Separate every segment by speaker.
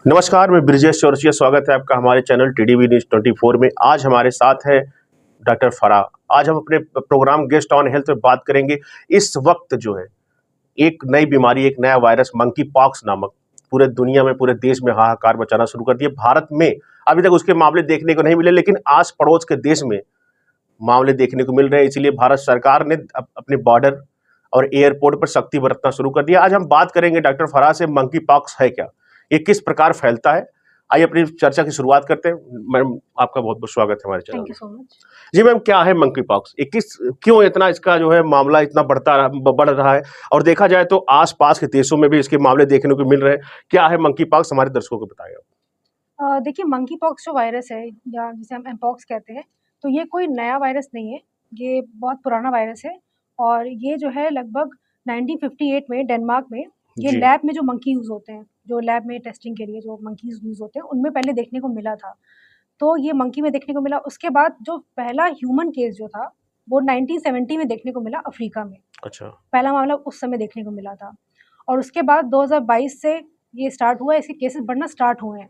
Speaker 1: नमस्कार, मैं ब्रिजेश चौरसिया। स्वागत है आपका हमारे चैनल टीडीवी न्यूज़ 24 में। आज हमारे साथ है डॉक्टर फराह। आज हम अपने प्रोग्राम गेस्ट ऑन हेल्थ में बात करेंगे। इस वक्त जो है एक नई बीमारी, एक नया वायरस मंकी पॉक्स नामक पूरे दुनिया में, पूरे देश में हाहाकार मचाना शुरू कर दिया। भारत में अभी तक उसके मामले देखने को नहीं मिले, लेकिन आस पड़ोस के देश में मामले देखने को मिल रहे हैं। इसीलिए भारत सरकार ने अपने बॉर्डर और एयरपोर्ट पर सख्ती बरतना शुरू कर दिया। आज हम बात करेंगे डॉक्टर फराह से, मंकी पॉक्स है क्या, ये किस प्रकार फैलता है। आइए अपनी चर्चा की शुरुआत करते हैं। मैम, आपका बहुत बहुत स्वागत है हमारे चैनल
Speaker 2: थैंक
Speaker 1: में।
Speaker 2: You so much.
Speaker 1: जी मैम, क्या है मंकी पॉक्स, ये किस, क्यों इतना इसका जो है मामला इतना बढ़ रहा है, और देखा जाए तो आसपास के देशों में भी इसके मामले देखने को मिल रहे हैं। क्या है मंकी पॉक्स, हमारे दर्शकों को बताएं आप।
Speaker 2: देखिए, मंकी पॉक्स जो वायरस है या जिसे हम एमपॉक्स कहते हैं, तो ये कोई नया वायरस नहीं है, ये बहुत पुराना वायरस है। और ये जो है लगभग 1958 में डेनमार्क में ये
Speaker 1: जी।
Speaker 2: लैब में जो मंकी यूज़ होते हैं, जो लैब में टेस्टिंग के लिए जो मंकीज़ यूज़ होते हैं, उनमें पहले देखने को मिला था। तो ये मंकी में देखने को मिला। उसके बाद जो पहला ह्यूमन केस जो था, वो 1970 में देखने को मिला अफ्रीका में।
Speaker 1: अच्छा।
Speaker 2: पहला मामला उस समय देखने को मिला था। और उसके बाद 2022 से ये स्टार्ट हुआ है, इसके केसेस बढ़ना स्टार्ट हुए हैं,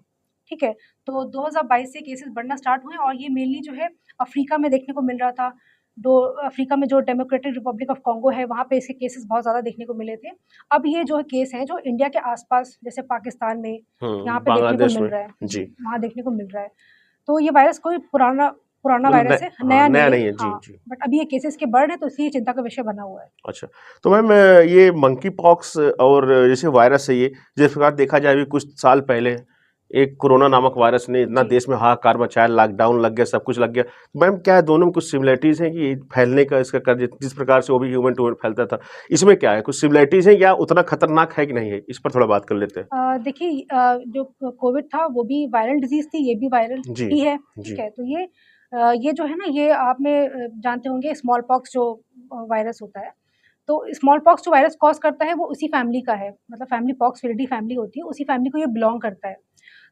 Speaker 2: ठीक है? तो 2022 से केसेस बढ़ना स्टार्ट हुए हैं और ये मेनली जो है अफ्रीका में देखने को मिल रहा था। दो अफ्रीका में जो डेमोक्रेटिक रिपब्लिक ऑफ कांगो है, वहाँ पे इसके केसेस बहुत ज़्यादा देखने को मिले थे। अब ये जो केस हैं, जो इंडिया के आस-पास जैसे पाकिस्तान में, यहाँ पे देखने को
Speaker 1: बांग्लादेश
Speaker 2: मिल
Speaker 1: में।
Speaker 2: रहा है।
Speaker 1: जी।
Speaker 2: जी, वहाँ देखने को मिल रहा है। तो ये वायरस कोई पुराना पुराना
Speaker 1: मतलब
Speaker 2: वायरस है,
Speaker 1: हाँ,
Speaker 2: नया
Speaker 1: नया
Speaker 2: नहीं है।
Speaker 1: नहीं है। जी
Speaker 2: हाँ,
Speaker 1: जी।
Speaker 2: बट अभी ये केसेस के बढ़ रहे हैं, तो इसलिए चिंता का विषय बना हुआ है।
Speaker 1: अच्छा, तो मैम ये मंकी पॉक्स और जैसे वायरस है ये, जिस प्रकार देखा जाए अभी कुछ साल पहले एक कोरोना नामक वायरस ने इतना
Speaker 2: जी।
Speaker 1: देश में हाहाकार मचाया, लॉकडाउन लग गया, सब कुछ लग गया। मैम, क्या है दोनों में कुछ सिमिलरिटीज़ हैं कि फैलने का इसका कर जिस प्रकार से वो भी ह्यूमन टू ह्यूमन फैलता था, इसमें क्या है, कुछ सिमिलरिटीज़ हैं या उतना खतरनाक है कि नहीं है? इस पर थोड़ा बात कर लेते हैं।
Speaker 2: देखिए, जो कोविड था वो भी वायरल डिज़ीज़ थी, ये भी वायरल
Speaker 1: जी,
Speaker 2: ही है,
Speaker 1: जी।
Speaker 2: ठीक है? तो ये जो है ना, ये आपने जानते होंगे स्मॉल पॉक्स जो वायरस होता है, तो स्मॉल पॉक्स जो वायरस कॉज़ करता है वो उसी फैमिली का है, मतलब फैमिली पॉक्सविरिडी फैमिली होती है, उसी फैमिली को ये बिलॉन्ग करता है।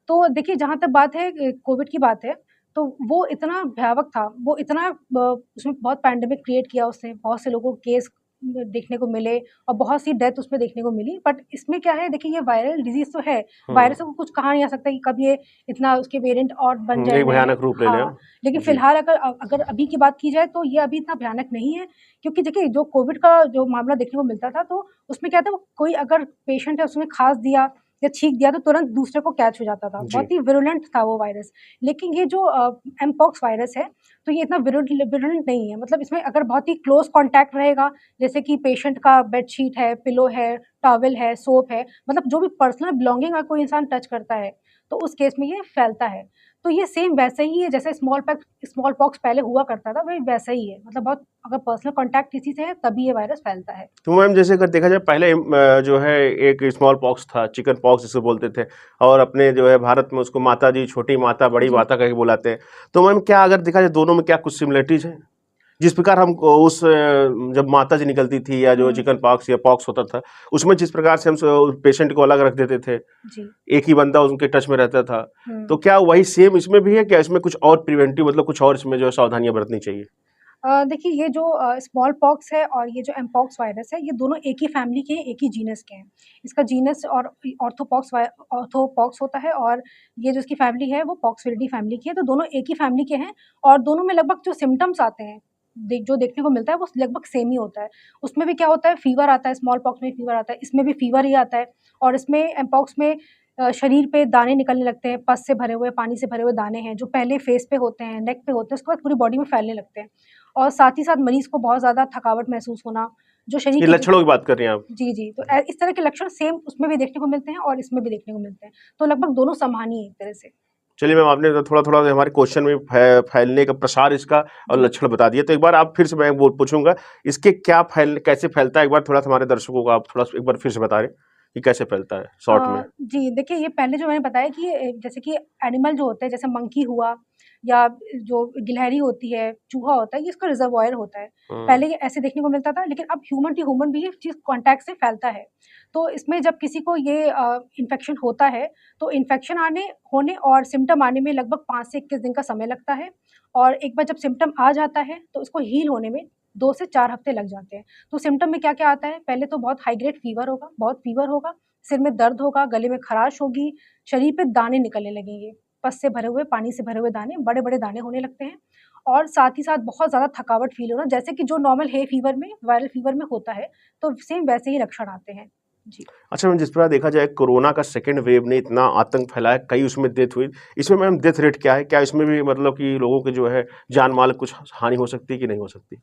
Speaker 2: तो देखिए, जहाँ तक बात है कोविड की बात है, तो वो इतना भयावक था, वो इतना उसमें बहुत पैंडेमिक क्रिएट किया उसने, बहुत से लोगों को केस देखने को मिले और बहुत सी डेथ उसमें देखने को मिली। बट इसमें क्या है, देखिए ये वायरल डिज़ीज़ तो है,
Speaker 1: हुँ,
Speaker 2: वायरस को कुछ कहा नहीं जा सकता कि कब ये इतना उसके वेरिएंट और बन जाए
Speaker 1: एक
Speaker 2: नए-नए।
Speaker 1: भयानक रूप ले लें।
Speaker 2: हाँ, लेकिन
Speaker 1: जी,
Speaker 2: फिलहाल अगर अभी की बात की जाए तो ये अभी इतना भयानक नहीं है, क्योंकि देखिए जो कोविड का जो मामला देखने को मिलता था, तो उसमें क्या था, वो कोई अगर पेशेंट है उसने खाँस दिया या छींक दिया तो तुरंत दूसरे को कैच हो जाता था।
Speaker 1: जी।
Speaker 2: बहुत ही विरुलेंट था वो वायरस। लेकिन ये जो एमपॉक्स वायरस है, तो ये इतना विरुलेंट नहीं है। मतलब इसमें अगर बहुत ही क्लोज़ कॉन्टैक्ट रहेगा, जैसे कि पेशेंट का बेडशीट है, पिलो है, टॉवल है, सोप है, मतलब जो भी पर्सनल बिलॉन्गिंग अगर कोई इंसान टच करता है, तो उस केस में ये फैलता है। तो ये सेम वैसे ही है जैसे स्मॉल पॉक्स पहले हुआ करता था, वही वैसा ही है। मतलब बहुत अगर पर्सनल कॉन्टैक्ट किसी से है, तभी ये वायरस फैलता है।
Speaker 1: तो मैम, जैसे अगर देखा जाए पहले जो है एक स्मॉल पॉक्स था, चिकन पॉक्स जिसे बोलते थे, और अपने जो है भारत में उसको माता जी, छोटी माता, बड़ी
Speaker 2: जी।
Speaker 1: माता करके बुलाते हैं। तो मैम, क्या अगर देखा जाए दोनों में क्या कुछ सिमिलरिटीज़ हैं? जिस प्रकार हम जब माता जी निकलती थी या जो
Speaker 2: हुँ,
Speaker 1: चिकन पॉक्स या पॉक्स होता था, उसमें जिस प्रकार से हम पेशेंट को अलग रख देते थे,
Speaker 2: जी।
Speaker 1: एक ही बंदा उनके टच में रहता था। तो
Speaker 2: हुँ।
Speaker 1: क्या वही सेम इसमें भी है? क्या इसमें कुछ और प्रिवेंटिव, मतलब कुछ और इसमें जो है सावधानियाँ बरतनी चाहिए?
Speaker 2: देखिए, ये जो स्मॉल पॉक्स है और ये जो एमपॉक्स वायरस है, ये दोनों एक ही फैमिली के हैं, एक ही जीनस के हैं। इसका जीनस और ऑर्थोपॉक्स होता है, और ये जो इसकी फैमिली है वो पॉक्सविरिडी फैमिली की है, तो दोनों एक ही फैमिली के हैं। और दोनों में लगभग जो सिम्पटम्स आते हैं, जो देखने को मिलता है वो लगभग सेम ही होता है। उसमें भी क्या होता है, फ़ीवर आता है, स्मॉल पॉक्स में फ़ीवर आता है, इसमें भी फ़ीवर ही आता है। और इसमें एमपॉक्स में शरीर पे दाने निकलने लगते हैं, पस से भरे हुए, पानी से भरे हुए दाने हैं, जो पहले फेस पे होते हैं, नेक पे होते हैं, उसके बाद पूरी बॉडी में फैलने लगते हैं। और साथ ही साथ मरीज़ को बहुत ज़्यादा थकावट महसूस होना, जो शरीर
Speaker 1: ये
Speaker 2: की ज
Speaker 1: लक्षणों की बात कर रही हैं आप?
Speaker 2: जी, जी। तो इस तरह के लक्षण सेम उसमें भी देखने को मिलते हैं और इसमें भी देखने को मिलते हैं। तो लगभग दोनों समान ही हैं एक तरह से।
Speaker 1: चलिए मैम, आपने तो थोड़ा-थोड़ा हमारे क्वेश्चन में फैलने का प्रसार इसका और
Speaker 2: जी।
Speaker 1: लक्षण बता दिए। तो एक बार आप फिर से मैं वो पूछूँगा, इसके क्या कैसे फैलता है? एक बार थोड़ा हमारे दर्शकों को आप थोड़ा एक बार फिर से बता दें कि कैसे फैलता है शॉर्ट में?
Speaker 2: जी, देखिए, ये पहले जो मैंने बताया कि जैसे कि एनिमल जो होते हैं, जैसे मंकी हुआ या जो गिलहरी होती है, चूहा होता है, ये इसका रिज़र्वॉयर होता है।
Speaker 1: हुँ।
Speaker 2: पहले ये ऐसे देखने को मिलता था, लेकिन अब ह्यूमन टू ह्यूमन भी ये चीज़ कॉन्टैक्ट से फैलता है। तो इसमें जब किसी को ये इन्फेक्शन होता है, तो इन्फेक्शन होने और सिम्पटम आने में लगभग 5 से 21 दिन का समय लगता है। और एक बार जब सिम्पटम आ जाता है, तो इसको हील होने में 2 से 4 हफ्ते लग जाते हैं। तो सिम्पटम में क्या-क्या आता है? पहले तो बहुत हाई ग्रेड फ़ीवर होगा, बहुत फ़ीवर होगा, सिर में दर्द होगा, गले में खराश होगी, शरीर पे दाने निकलने लगेंगे, पस से भरे हुए, पानी से भरे हुए दाने, बड़े-बड़े दाने होने लगते हैं और साथ ही साथ बहुत ज़्यादा थकावट फ़ील होना, जैसे कि जो नॉर्मल है फीवर में, वायरल फीवर में होता है, तो सेम वैसे ही लक्षण आते हैं। जी।
Speaker 1: अच्छा मैम, जिस प्रकार देखा जाए कोरोना का सेकंड वेव ने इतना आतंक फैलाया, कई उसमें डेथ हुई। इसमें मैम डेथ रेट क्या है? क्या इसमें भी मतलब कि लोगों के जो है जान-माल कुछ हानि हो सकती है कि नहीं हो सकती?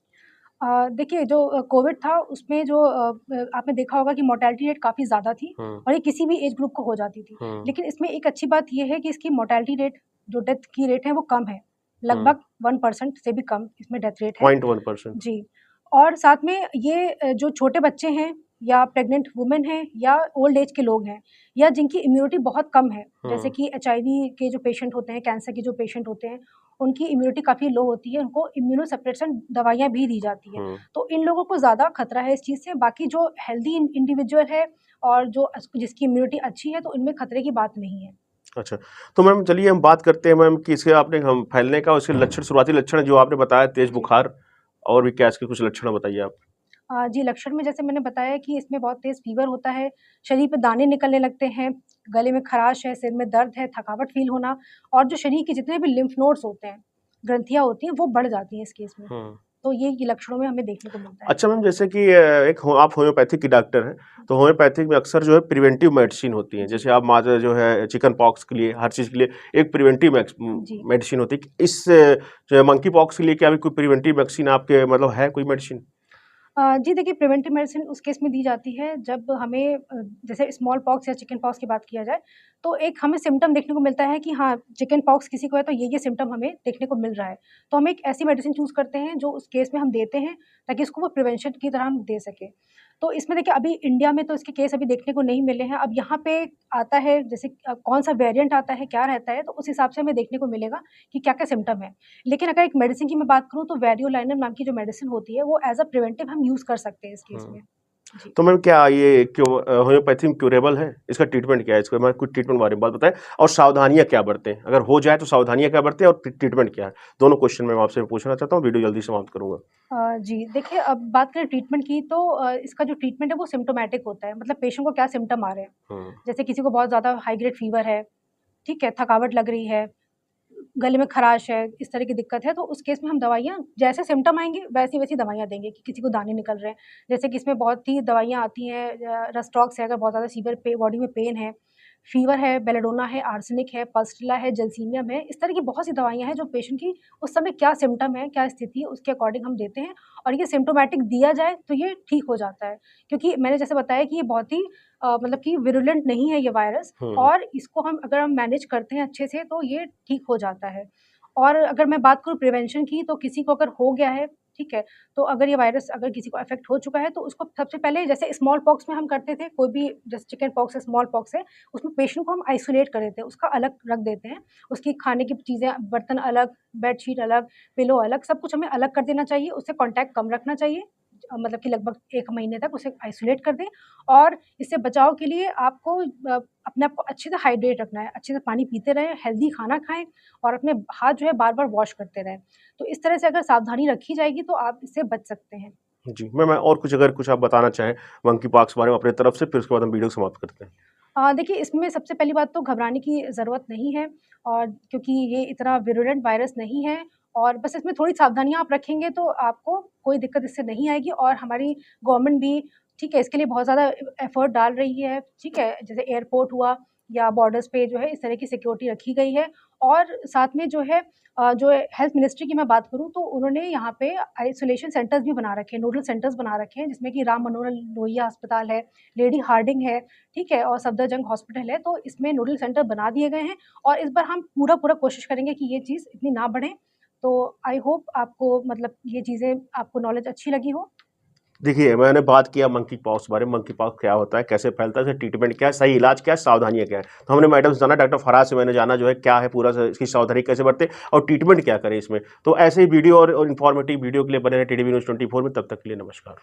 Speaker 2: देखिए जो कोविड था उसमें जो आपने देखा होगा कि मोर्टेलिटी रेट काफ़ी ज़्यादा थी
Speaker 1: हुँ,
Speaker 2: और ये किसी भी एज ग्रुप को हो जाती थी।
Speaker 1: हुँ,
Speaker 2: लेकिन इसमें एक अच्छी बात ये है कि इसकी मोर्टेलिटी रेट जो डेथ की रेट है वो कम है।
Speaker 1: हुँ,
Speaker 2: लगभग 1% से भी कम इसमें डेथ रेट है।
Speaker 1: 0.1%।
Speaker 2: जी, और साथ में ये जो छोटे बच्चे हैं या प्रेग्नेंट वुमेन हैं या ओल्ड एज के लोग हैं या जिनकी इम्यूनिटी बहुत कम है, जैसे
Speaker 1: हुँ,
Speaker 2: कि एचआईवी के जो पेशेंट होते हैं, कैंसर के जो पेशेंट होते हैं, उनकी इम्यूनिटी काफ़ी लो होती है, उनको इम्यूनोसप्रेशन दवाइयाँ भी दी जाती हैं।
Speaker 1: हुँ।
Speaker 2: तो इन लोगों को ज़्यादा खतरा है इस चीज़ से, बाकी जो हेल्दी इंडिविजुअल है और जो जिसकी इम्यूनिटी अच्छी है, तो इनमें खतरे की बात नहीं है।
Speaker 1: अच्छा, तो मैम चलिए हम बात करते हैं मैम कि इसके आपने हम फैलने का उसके लक्षण, शुरुआती लक्षण जो आपने बताया, तेज़
Speaker 2: जी।
Speaker 1: बुखार और भी क्या इसके कुछ लक्षण बताइए आप?
Speaker 2: जी, लक्षण में जैसे मैंने बताया कि इसमें बहुत तेज़ फ़ीवर होता है, शरीर पे दाने निकलने लगते हैं, गले में खराश है, सिर में दर्द है, थकावट फ़ील होना और जो शरीर के जितने भी लिम्फ नोड्स होते हैं, ग्रंथियाँ होती हैं, वो बढ़ जाती हैं इस केस में।
Speaker 1: हुँ।
Speaker 2: तो ये लक्षणों में हमें देखने को मिलता है।
Speaker 1: अच्छा मैम, जैसे कि एक हो आप होम्योपैथिक की डॉक्टर हैं, तो होम्योपैथिक में अक्सर जो है प्रिवेंटिव मेडिसिन होती हैं।
Speaker 2: जी,
Speaker 1: जैसे आप माज़ा जो है चिकन पॉक्स के लिए, हर चीज़ के लिए एक प्रिवेंटिव
Speaker 2: जी।
Speaker 1: मेडिसिन होती है। इस जो है मंकी पॉक्स के लिए क्या भी कोई प्रिवेंटिव वैक्सीन आपके मतलब है कोई मेडिसिन?
Speaker 2: जी देखिए, प्रिवेंटिव मेडिसिन उस केस में दी जाती है जब हमें जैसे स्मॉल पॉक्स या चिकन पॉक्स की बात किया जाए, तो एक हमें सिम्पटम देखने को मिलता है कि हाँ, चिकन पॉक्स किसी को है तो ये सिम्पटम हमें देखने को मिल रहा है। तो हम एक ऐसी मेडिसिन चूज़ करते हैं जो उस केस में हम देते हैं ताकि उसको वो प्रिवेंशन की तरह हम दे सकें। तो इसमें देखिए अभी इंडिया में तो इसके केस अभी देखने को नहीं मिले हैं। अब यहाँ पे आता है जैसे कौन-सा वेरिएंट आता है, क्या रहता है, तो उस हिसाब से हमें देखने को मिलेगा कि क्या-क्या सिम्पटम है। लेकिन अगर एक मेडिसिन की मैं बात करूँ तो वेरियोलाइनर नाम की जो मेडिसिन होती है वो एज़ अ प्रिवेंटिव हम यूज़ कर सकते हैं इस केस
Speaker 1: हुँ।
Speaker 2: में। जी।
Speaker 1: तो मैम क्या ये होम्योपैथी में क्यूरेबल है? इसका ट्रीटमेंट क्या है? इसके बारे में कुछ ट्रीटमेंट बारे में बात बताएँ और सावधानियाँ क्या बरतें? अगर हो जाए तो सावधानियाँ क्या बरतें और ट्रीटमेंट क्या है? दोनों क्वेश्चन मैं आपसे पूछना चाहता हूँ, वीडियो जल्दी समाप्त करूँगा।
Speaker 2: जी, देखिए अब बात करें ट्रीटमेंट की तो इसका जो ट्रीटमेंट है वो सिम्प्टोमैटिक होता है, मतलब पेशेंट को क्या सिम्पटम आ रहे हैं।
Speaker 1: हुँ,
Speaker 2: जैसे किसी को बहुत ज़्यादा हाई ग्रेड फीवर है, ठीक है, थकावट लग रही है, गले में खराश है, इस तरह की दिक्कत है, तो उस केस में हम दवाइयाँ जैसे सिम्पटम आएँगे, वैसी-वैसी दवाइयाँ देंगे कि किसी को दाने निकल रहे हैं। जैसे कि इसमें बहुत ही दवाइयाँ आती हैं रेस्टोक्स है अगर बहुत ज़्यादा सीवियर बॉडी में पेन है, फ़ीवर है, बेलेडोना है, आर्सेनिक है, पल्सटिला है, जलसीमियम है, इस तरह की बहुत सी दवाइयाँ हैं जो पेशेंट की उस समय क्या सिम्पटम है, क्या स्थिति है, उसके अकॉर्डिंग हम देते हैं और ये सिम्प्टोमैटिक दिया जाए तो ये ठीक हो जाता है। क्योंकि मैंने जैसे बताया कि ये बहुत ही मतलब कि विरुलेंट नहीं है ये वायरस
Speaker 1: हुँ, हुँ।
Speaker 2: और इसको हम अगर हम मैनेज करते हैं अच्छे से तो ये ठीक हो जाता है। और अगर मैं बात करूँ प्रिवेंशन की तो किसी को अगर हो गया है, ठीक है? तो अगर ये वायरस अगर किसी को अफ़ेक्ट हो चुका है तो उसको सबसे पहले जैसे स्मॉल पॉक्स में हम करते थे, कोई भी जैसे चिकन पॉक्स है, स्मॉल पॉक्स है, उसमें पेशेंट को हम आइसोलेट कर देते हैं, उसका अलग रख देते हैं। उसकी खाने की चीज़ें, बर्तन अलग, बेडशीट अलग, पिलो अलग, सब कुछ हमें अलग कर देना चाहिए, उससे कॉन्टैक्ट कम रखना चाहिए। मतलब कि लगभग 1 महीने तक उसे आइसोलेट कर दें और इससे बचाव के लिए आपको अपने आप को अच्छे से हाइड्रेट रखना है, अच्छे से पानी पीते रहें, हेल्दी खाना खाएँ और अपने हाथ जो है बार-बार वॉश करते रहें। तो इस तरह से अगर सावधानी रखी जाएगी तो आप इससे बच सकते हैं।
Speaker 1: जी, मैम और कुछ अगर कुछ आप बताना चाहें मंकी पॉक्स के बारे में अपनी तरफ से, फिर उसके बाद हम वीडियो को समाप्त करते हैं।
Speaker 2: देखिए इसमें सबसे पहली बात तो घबराने की ज़रूरत नहीं है और क्योंकि ये इतना विरुलेंट वायरस नहीं है और बस इसमें थोड़ी सावधानियाँ आप रखेंगे तो आपको कोई दिक्कत इससे नहीं आएगी और हमारी गवर्नमेंट भी ठीक है, इसके लिए बहुत ज़्यादा एफ़र्ट डाल रही है, ठीक है? जैसे एयरपोर्ट हुआ या बॉर्डर्स पे जो है इस तरह की सिक्योरिटी रखी गई है और साथ में जो है जो हेल्थ मिनिस्ट्री की मैं बात करूँ तो उन्होंने यहाँ पे आइसोलेशन सेंटर्स भी बना रखे हैं, नोडल सेंटर्स बना रखे हैं जिसमें कि राम मनोहर लोहिया अस्पताल है, लेडी हार्डिंग है, ठीक है? और सफदरजंग हॉस्पिटल है, तो इसमें नोडल सेंटर बना दिए गए हैं और इस बार हम पूरा-पूरा कोशिश करेंगे कि ये चीज़ इतनी ना बढ़े। तो आई होप आपको मतलब ये चीज़ें आपको नॉलेज अच्छी लगी हो।
Speaker 1: देखिए, मैंने बात किया मंकी पॉक्स बारे में, मंकी पॉक्स क्या होता है, कैसे फैलता है, इसका ट्रीटमेंट क्या है, सही इलाज क्या है, सावधानियाँ क्या है। तो हमने मैडम से जाना, डॉक्टर फराह से मैंने जाना जो है क्या है पूरा स इसकी सावधानी कैसे बरतें और ट्रीटमेंट क्या करें इसमें। तो ऐसे ही वीडियो और इन्फॉर्मेटिव वीडियो के लिए बने रहें टीडीवी न्यूज़ 24 में, तब तक के लिए नमस्कार।